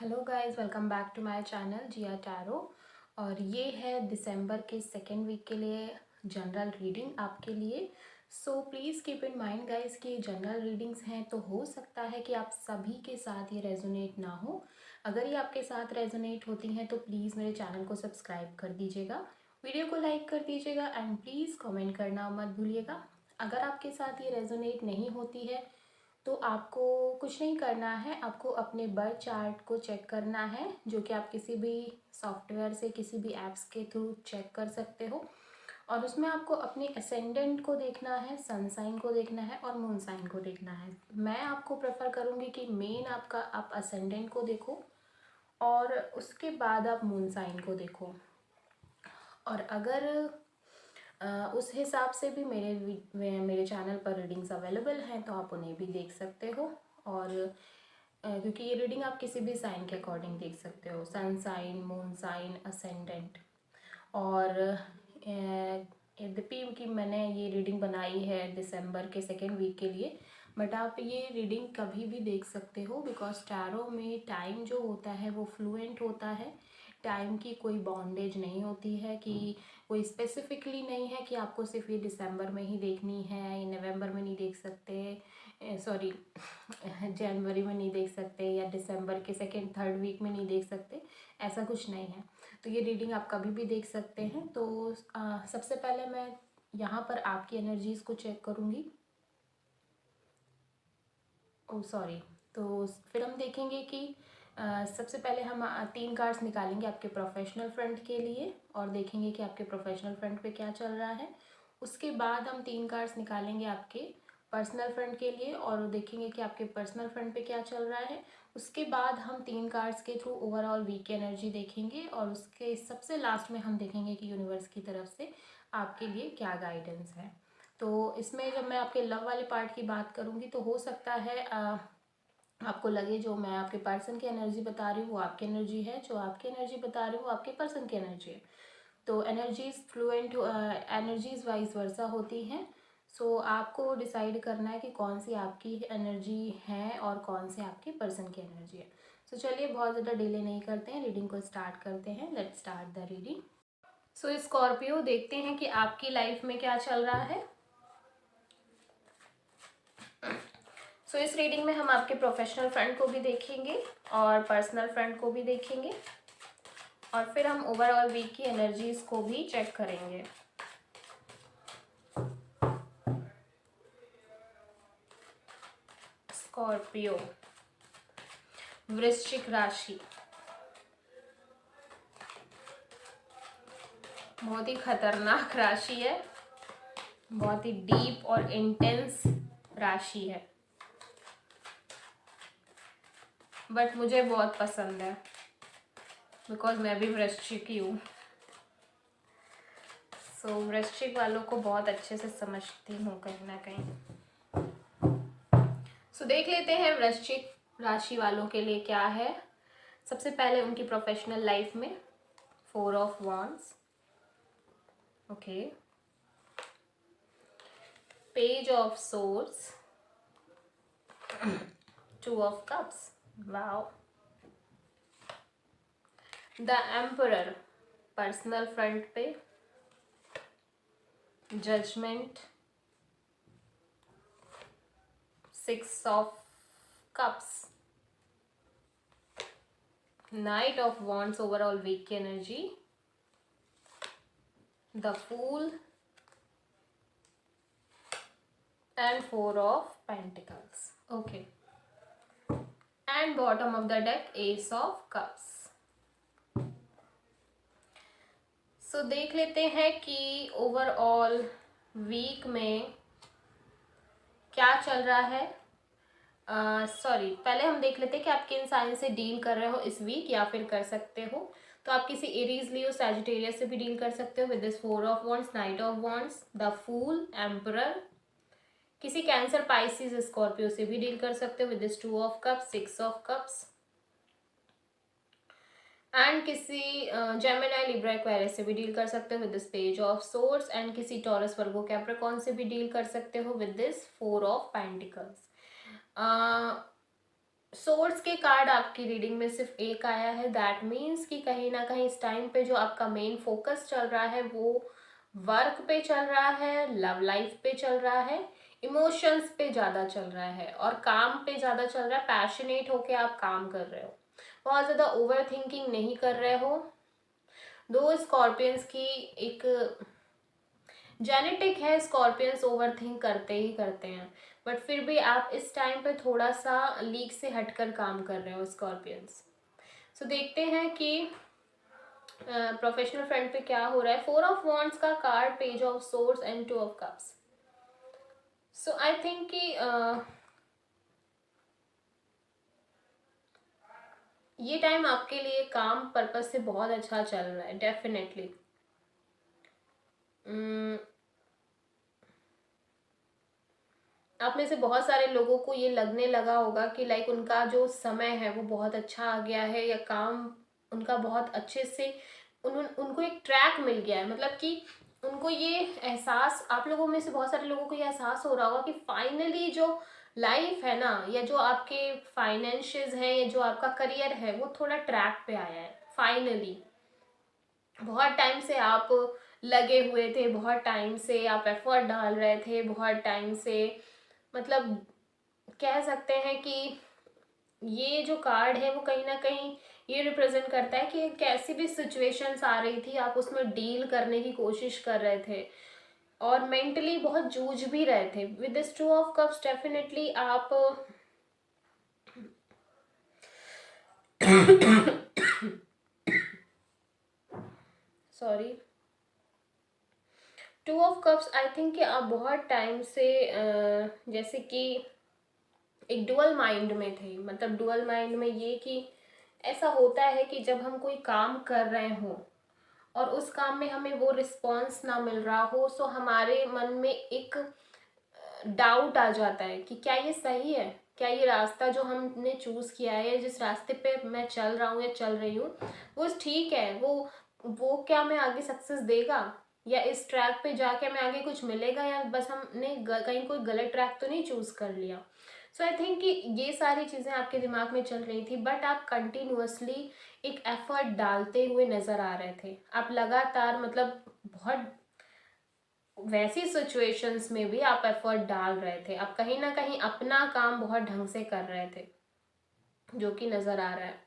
Hello guys, welcome back to my channel Jiya tarot. और ये है दिसंबर के सेकेंड वीक के लिए जनरल रीडिंग आपके लिए। So please keep in mind guys कि जनरल रीडिंग्स हैं तो हो सकता है कि आप सभी के साथ ये रेजोनेट ना हो। अगर ये आपके साथ रेजोनेट होती हैं तो प्लीज़ मेरे चैनल को सब्सक्राइब कर दीजिएगा, वीडियो को लाइक कर दीजिएगा एंड प्लीज़ कमेंट करना मत भूलिएगा। अगर आपके साथ ये रेजोनेट नहीं होती है तो आपको कुछ नहीं करना है, आपको अपने बर्थ चार्ट को चेक करना है, जो कि आप किसी भी सॉफ्टवेयर से किसी भी ऐप्स के थ्रू चेक कर सकते हो। और उसमें आपको अपने असेंडेंट को देखना है, सन साइन को देखना है और मून साइन को देखना है। मैं आपको प्रेफर करूँगी कि मेन आपका आप असेंडेंट को देखो और उसके बाद आप मून साइन को देखो। और अगर उस हिसाब से भी मेरे चैनल पर रीडिंग्स अवेलेबल हैं तो आप उन्हें भी देख सकते हो। और क्योंकि ये रीडिंग आप किसी भी साइन के अकॉर्डिंग देख सकते हो, sun sign, moon sign, ascendant. और यद्यपि कि मैंने ये रीडिंग बनाई है दिसंबर के सेकेंड वीक के लिए, बट आप ये रीडिंग कभी भी देख सकते हो बिकॉज टैरो में टाइम जो होता है वो फ्लुएंट होता है। टाइम की कोई बॉन्डेज नहीं होती है कि कोई स्पेसिफिकली नहीं है कि आपको सिर्फ ये दिसंबर में ही देखनी है, ये नवंबर में नहीं देख सकते, सॉरी जनवरी में नहीं देख सकते, या दिसंबर के सेकेंड थर्ड वीक में नहीं देख सकते। ऐसा कुछ नहीं है। तो ये रीडिंग आप कभी भी देख सकते हैं। तो सबसे पहले मैं यहाँ पर आपकी एनर्जीज़ को चेक करूँगी। Oh sorry. तो फिर हम देखेंगे कि सबसे पहले हम 3 कार्ड्स निकालेंगे आपके प्रोफेशनल फ्रंट के लिए और देखेंगे कि आपके प्रोफेशनल फ्रंट पे क्या चल रहा है। उसके बाद हम 3 कार्ड्स निकालेंगे आपके पर्सनल फ्रंट के लिए और देखेंगे कि आपके पर्सनल फ्रंट पे क्या चल रहा है। उसके बाद हम 3 कार्ड्स के थ्रू ओवरऑल वीक की एनर्जी देखेंगे और उसके सबसे लास्ट में हम देखेंगे कि यूनिवर्स की तरफ से आपके लिए क्या गाइडेंस है। तो इसमें जब मैं आपके लव वाले पार्ट की बात करूँगी तो हो सकता है आपको लगे जो मैं आपके पर्सन की एनर्जी बता रही हूँ वो आपकी एनर्जी है, जो आपकी एनर्जी बता रही हूँ वो आपके पर्सन की एनर्जी है। तो एनर्जीज फ्लुएंट, एनर्जीज वाइज वर्सा होती हैं। सो आपको डिसाइड करना है कि कौन सी आपकी एनर्जी है और कौन सी आपके पर्सन की एनर्जी है। सो चलिए बहुत ज़्यादा डिले नहीं करते हैं, रीडिंग को स्टार्ट करते हैं। Let's start the reading. So Scorpio, देखते हैं कि आपकी लाइफ में क्या चल रहा है। सो इस रीडिंग में हम आपके प्रोफेशनल फ्रंट को भी देखेंगे और पर्सनल फ्रंट को भी देखेंगे और फिर हम ओवरऑल वीक की एनर्जीज को भी चेक करेंगे। स्कॉर्पियो, वृश्चिक राशि, बहुत ही खतरनाक राशि है, बहुत ही डीप और इंटेंस राशि है, बट मुझे बहुत पसंद है बिकॉज मैं भी वृश्चिक ही हूँ। सो वृश्चिक वालों को बहुत अच्छे से समझती हूँ कहीं ना कहीं। सो देख लेते हैं वृश्चिक राशि वालों के लिए क्या है। सबसे पहले उनकी प्रोफेशनल लाइफ में 4 of wands, okay, page of swords, 2 of cups, wow, the emperor personal front पे, judgement, 6 of cups, knight of wands overall week की energy, the fool and 4 of pentacles, okay, and bottom of the deck ace of cups. So देख लेते हैं कि overall week में क्या चल रहा है। सॉरी, पहले हम देख लेते हैं कि आप किन साइन से डील कर रहे हो इस वीक या फिर कर सकते हो। तो आप किसी एरीज, लियो, सैजिटेरियस से भी डील कर सकते हो with this 4 of wands, knight of wands, the fool, emperor. किसी कैंसर, पाइसिस, स्कॉर्पियो से भी डील कर सकते हो with this 2 of cups, 6 of cups. And किसी जेमिनी, लिब्रा, एक्वेरियस से भी डील कर सकते हो with this page of swords. And किसी टॉरस, वर्गो, कैप्रिकॉर्न से भी डील कर सकते हो with this 4 of pentacles. Swords के कार्ड आपकी रीडिंग में सिर्फ एक आया है। दैट मीन्स कि कहीं ना कहीं इस टाइम पे जो आपका मेन फोकस चल रहा है वो वर्क पे चल रहा है, लव लाइफ पे चल रहा है, इमोशंस पे ज़्यादा चल रहा है और काम पे ज़्यादा चल रहा है। पैशनेट होके आप काम कर रहे हो, बहुत ज़्यादा ओवर थिंकिंग नहीं कर रहे हो। दो स्कॉर्पियंस की एक जेनेटिक है, स्कॉर्पियंस ओवर थिंक करते ही करते हैं, बट फिर भी आप इस टाइम पे थोड़ा सा लीक से हटकर काम कर रहे हो स्कॉर्पियंस। सो देखते हैं कि प्रोफेशनल फ्रंट पे क्या हो रहा है। 4 ऑफ वॉन्ड्स का card, page of swords and 2 of cups. So I think कि ये टाइम आपके लिए काम पर्पस से बहुत अच्छा चल रहा है डेफिनेटली। आप में से बहुत सारे लोगों को ये लगने लगा होगा कि लाइक उनका जो समय है वो बहुत अच्छा आ गया है, या काम उनका बहुत अच्छे से उनको एक ट्रैक मिल गया है। मतलब कि उनको ये एहसास, आप लोगों में से बहुत सारे लोगों को ये एहसास हो रहा होगा कि फाइनली जो लाइफ है ना, या जो आपके फाइनेंशियल्स हैं, या जो आपका करियर है, वो थोड़ा ट्रैक पे आया है फाइनली। बहुत टाइम से आप लगे हुए थे, बहुत टाइम से आप एफर्ट डाल रहे थे, बहुत टाइम से, मतलब कह सकते हैं कि ये जो कार्ड है वो कहीं ना कहीं ये रिप्रेजेंट करता है कि कैसी भी सिचुएशंस आ रही थी आप उसमें डील करने की कोशिश कर रहे थे और मेंटली बहुत जूझ भी रहे थे। With this 2 of cups definitely आप sorry, 2 of cups I think कि आप बहुत टाइम से जैसे कि एक डुअल माइंड में थे। मतलब डुअल माइंड में ये कि ऐसा होता है कि जब हम कोई काम कर रहे हों और उस काम में हमें वो रिस्पॉन्स ना मिल रहा हो, सो हमारे मन में एक डाउट आ जाता है कि क्या ये सही है, क्या ये रास्ता जो हमने चूज किया है, जिस रास्ते पे मैं चल रहा हूँ या चल रही हूँ वो ठीक है, वो क्या मैं आगे सक्सेस देगा, या इस ट्रैक पे जाके हमें आगे कुछ मिलेगा, या बस हमने कहीं कोई गलत ट्रैक तो नहीं चूज कर लिया। सो आई थिंक कि ये सारी चीज़ें आपके दिमाग में चल रही थी, बट आप कंटिन्यूअसली एक एफर्ट डालते हुए नज़र आ रहे थे। आप लगातार, मतलब बहुत वैसी सिचुएशंस में भी आप एफर्ट डाल रहे थे, आप कहीं ना कहीं अपना काम बहुत ढंग से कर रहे थे, जो कि नज़र आ रहा है।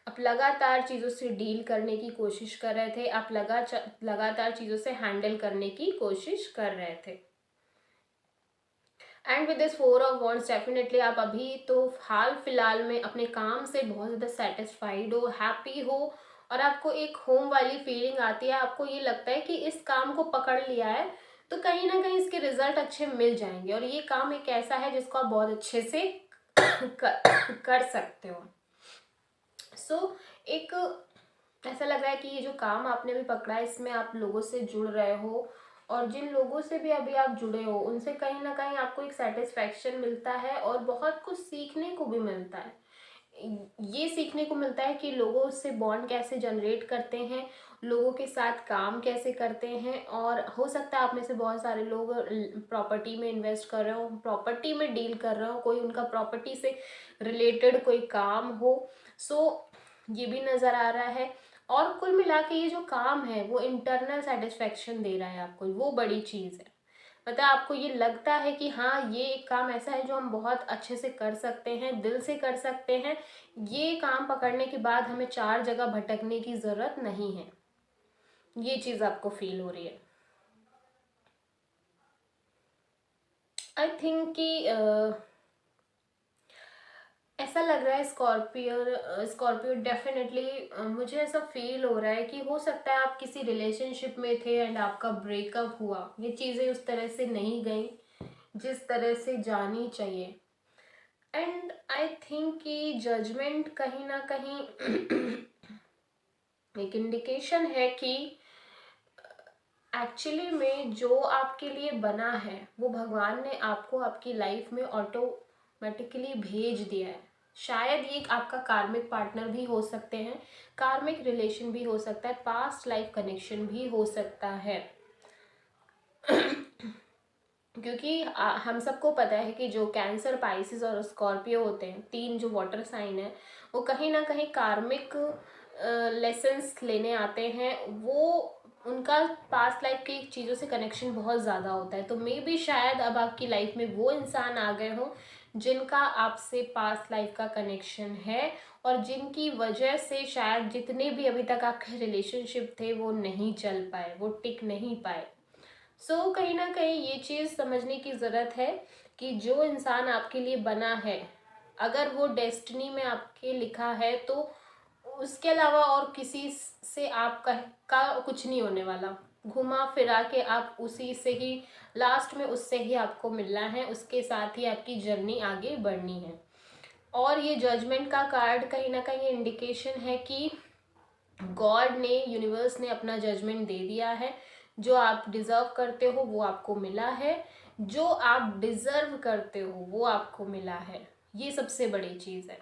आप लगातार चीज़ों से डील करने की कोशिश कर रहे थे, आप लगातार चीज़ों से हैंडल करने की कोशिश कर रहे थे। And with this 4 of wands definitely आप अभी तो हाल फिलहाल में अपने काम से बहुत ज़्यादा सेटिस्फाइड हो, हैप्पी हो, और आपको एक होम वाली फीलिंग आती है। आपको ये लगता है कि इस काम को पकड़ लिया है तो कहीं ना कहीं इसके रिजल्ट अच्छे मिल जाएंगे, और ये काम एक ऐसा है जिसको आप बहुत अच्छे से कर सकते हो। सो एक ऐसा लग रहा है कि ये जो काम आपने भी पकड़ा है इसमें आप लोगों से जुड़ रहे हो, और जिन लोगों से भी अभी आप जुड़े हो उनसे कहीं ना कहीं आपको एक सेटिस्फैक्शन मिलता है और बहुत कुछ सीखने को भी मिलता है। ये सीखने को मिलता है कि लोगों से बॉन्ड कैसे जनरेट करते हैं, लोगों के साथ काम कैसे करते हैं, और हो सकता है आप में से बहुत सारे लोग प्रॉपर्टी में इन्वेस्ट कर रहे हो, प्रॉपर्टी में डील कर रहे हो, कोई उनका प्रॉपर्टी से रिलेटेड कोई काम हो। सो ये भी नज़र आ रहा है। और कुल मिला के ये जो काम है वो इंटरनल सेटिस्फेक्शन दे रहा है आपको, वो बड़ी चीज़ है। मतलब आपको ये लगता है कि हाँ ये एक काम ऐसा है जो हम बहुत अच्छे से कर सकते हैं, दिल से कर सकते हैं, ये काम पकड़ने के बाद हमें 4 जगह भटकने की ज़रूरत नहीं है। ये चीज़ आपको फील हो रही है। आई थिंक कि ऐसा लग रहा है स्कॉर्पियो डेफिनेटली, मुझे ऐसा फील हो रहा है कि हो सकता है आप किसी रिलेशनशिप में थे एंड आपका ब्रेकअप हुआ, ये चीज़ें उस तरह से नहीं गई जिस तरह से जानी चाहिए। एंड आई थिंक कि जजमेंट कहीं ना कहीं एक इंडिकेशन है कि एक्चुअली में जो आपके लिए बना है वो भगवान ने आपको आपकी लाइफ में ऑटोमेटिकली भेज दिया है। शायद ये आपका कार्मिक पार्टनर भी हो सकते हैं, कार्मिक रिलेशन भी हो सकता है, पास्ट लाइफ कनेक्शन भी हो सकता है। क्योंकि हम सबको पता है कि जो कैंसर, पाइसिस और स्कॉर्पियो होते हैं, 3 जो वाटर साइन है, वो कहीं ना कहीं कार्मिक लेसन्स लेने आते हैं। वो उनका पास्ट लाइफ की चीज़ों से कनेक्शन बहुत ज़्यादा होता है। तो मे बी शायद अब आपकी लाइफ में वो इंसान आ गए हों जिनका आपसे पास्ट लाइफ का कनेक्शन है, और जिनकी वजह से शायद जितने भी अभी तक आपके रिलेशनशिप थे वो नहीं चल पाए, वो टिक नहीं पाए। कहीं ना कहीं ये चीज़ समझने की ज़रूरत है कि जो इंसान आपके लिए बना है, अगर वो डेस्टिनी में आपके लिखा है, तो उसके अलावा और किसी से आपका का कुछ नहीं होने वाला। घुमा फिरा के आप उसी से ही, लास्ट में उससे ही आपको मिलना है, उसके साथ ही आपकी जर्नी आगे बढ़नी है। और ये जजमेंट का कार्ड कहीं ना कहीं इंडिकेशन है कि गॉड ने, यूनिवर्स ने अपना जजमेंट दे दिया है। जो आप डिजर्व करते हो वो आपको मिला है, जो आप डिजर्व करते हो वो आपको मिला है। ये सबसे बड़ी चीज़ है।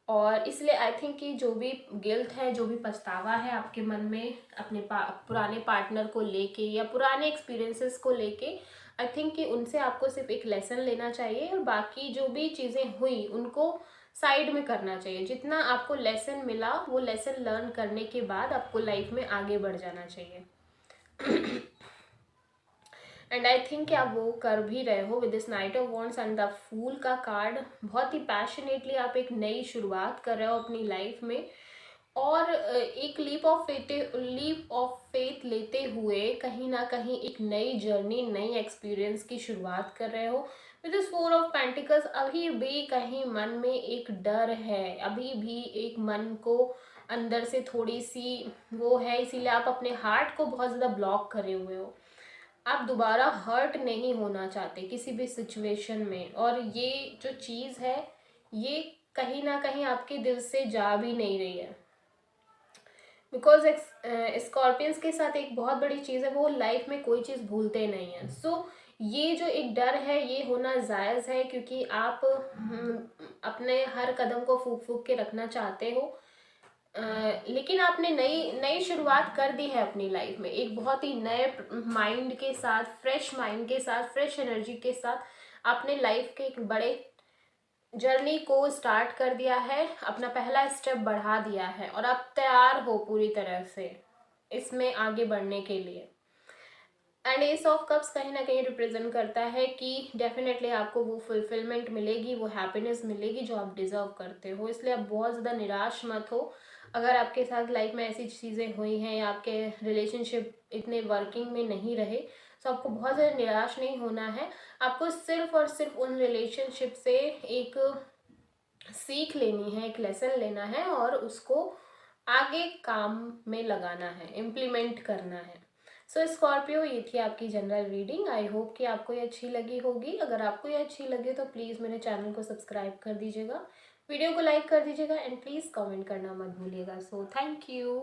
और इसलिए आई थिंक कि जो भी गिल्ट है, जो भी पछतावा है आपके मन में अपने पुराने पार्टनर को लेके या पुराने एक्सपीरियंसेस को लेके, आई थिंक कि उनसे आपको सिर्फ एक लेसन लेना चाहिए, और बाकी जो भी चीज़ें हुई उनको साइड में करना चाहिए। जितना आपको लेसन मिला वो लेसन लर्न करने के बाद आपको लाइफ में आगे बढ़ जाना चाहिए। एंड आई थिंक कि आप वो कर भी रहे हो with this knight of wands and the fool का कार्ड। बहुत ही पैशनेटली आप एक नई शुरुआत कर रहे हो अपनी लाइफ में, और एक लीप ऑफ फेथ लेते हुए कहीं ना कहीं एक नई जर्नी, नई एक्सपीरियंस की शुरुआत कर रहे हो विद दिस 4 ऑफ पेंटिकल्स। अभी भी कहीं मन में एक डर है, अभी भी एक मन को अंदर से थोड़ी सी वो है, इसीलिए आप अपने हार्ट को बहुत ज़्यादा ब्लॉक करे हुए हो। आप दोबारा हर्ट नहीं होना चाहते किसी भी सिचुएशन में, और ये जो चीज़ है ये कहीं ना कहीं आपके दिल से जा भी नहीं रही है। बिकॉज स्कॉर्पियंस के साथ एक बहुत बड़ी चीज़ है, वो लाइफ में कोई चीज़ भूलते नहीं है। ये जो एक डर है ये होना जायज़ है, क्योंकि आप अपने हर कदम को फूक फूक के रखना चाहते हो। लेकिन आपने नई नई शुरुआत कर दी है अपनी लाइफ में, एक बहुत ही नए माइंड के साथ, फ्रेश माइंड के साथ, फ्रेश एनर्जी के साथ आपने लाइफ के एक बड़े जर्नी को स्टार्ट कर दिया है, अपना पहला स्टेप बढ़ा दिया है, और आप तैयार हो पूरी तरह से इसमें आगे बढ़ने के लिए। एंड एस ऑफ कप्स कहीं ना कहीं रिप्रेजेंट करता है कि डेफिनेटली आपको वो फुलफिलमेंट मिलेगी, वो हैप्पीनेस मिलेगी जो आप डिजर्व करते हो। इसलिए आप बहुत ज़्यादा निराश मत हो। अगर आपके साथ लाइफ में ऐसी चीज़ें हुई हैं या आपके रिलेशनशिप इतने वर्किंग में नहीं रहे, तो आपको बहुत ज़्यादा निराश नहीं होना है। आपको सिर्फ और सिर्फ उन रिलेशनशिप से एक सीख लेनी है, एक लेसन लेना है, और उसको आगे काम में लगाना है, इम्प्लीमेंट करना है। स्कॉर्पियो, ये थी आपकी जनरल रीडिंग। आई होप कि आपको ये अच्छी लगी होगी। अगर आपको ये अच्छी लगे तो प्लीज़ मेरे चैनल को सब्सक्राइब कर दीजिएगा, वीडियो को लाइक कर दीजिएगा, एंड प्लीज़ कमेंट करना मत भूलिएगा। Thank you.